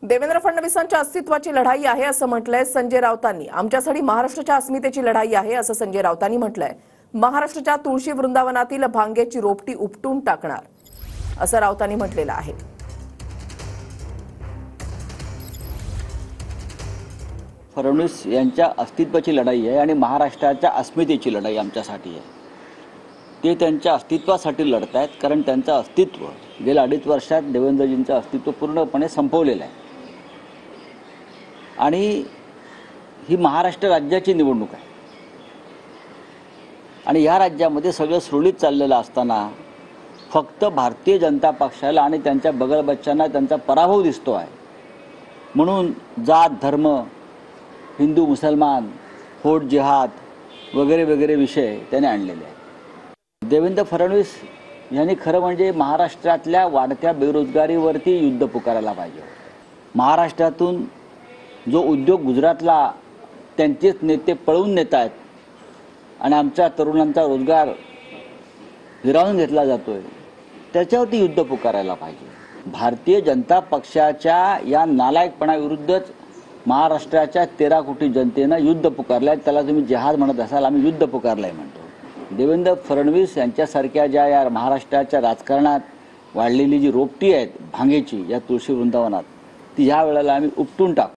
देवेंद्र फडणवीसांच्या अस्तित्वाची लढाई आहे असं म्हटलंय संजय राऊतांनी। आमच्यासाठी महाराष्ट्राच्या अस्मितेची लढाई आहे असं संजय राऊतांनी म्हटलंय। महाराष्ट्राच्या तुळशी वृंदावनातील भांग्याची रोपटी उपटून टाकणार असं राऊतांनी म्हटलेलं आहे। फडणवीस यांच्या अस्तित्वाची लढाई आहे आणि महाराष्ट्राच्या अस्मितेची लढाई आमच्यासाठी आहे। ते त्यांच्या अस्तित्वासाठी लढत आहेत, कारण त्यांचं अस्तित्व गेल्या 2.5 वर्षात देवेंद्रजींचं अस्तित्व पूर्णपणे संपवलेलं आहे। आणि ही महाराष्ट्र राज्याची निवडणूक आहे आणि या राज्यामध्ये सगळं सुरळीत चाललेलं असताना फक्त भारतीय जनता पक्षाला आणि त्यांच्या बगलबच्च्यांना त्यांचा पराभव दिसतो आहे। म्हणून जात धर्म, हिंदू मुसलमान, होड जिहाद वगैरे वगैरे विषय त्याने आणलेले आहेत। देवेंद्र फडणवीस यांनी खरं म्हणजे महाराष्ट्रातल्या वाढत्या बेरोजगारीवरती युद्ध पुकारायला पाहिजे। महाराष्ट्रातून जो उद्योग गुजरातला त्यांचेच नेते पळवून नेत आहेत आणि आमच्या तरुणांचा रोजगार हिरावून घेतला जातोय, त्याच्यावरती युद्ध पुकारायला पाहिजे। भारतीय जनता पक्षाच्या या नालायकपणाविरुद्धच महाराष्ट्राच्या 13 कोटी जनतेनं युद्ध पुकारलंय। त्याला तुम्ही जिहाद म्हणत असाल, आम्ही युद्ध पुकारलंय म्हणतो। देवेंद्र फडणवीस यांच्यासारख्या ज्या या महाराष्ट्राच्या राजकारणात वाढलेली जी रोपटी आहेत भांगेची या तुळशी वृंदावनात, ती ह्या वेळेला आम्ही उपटून टाकू।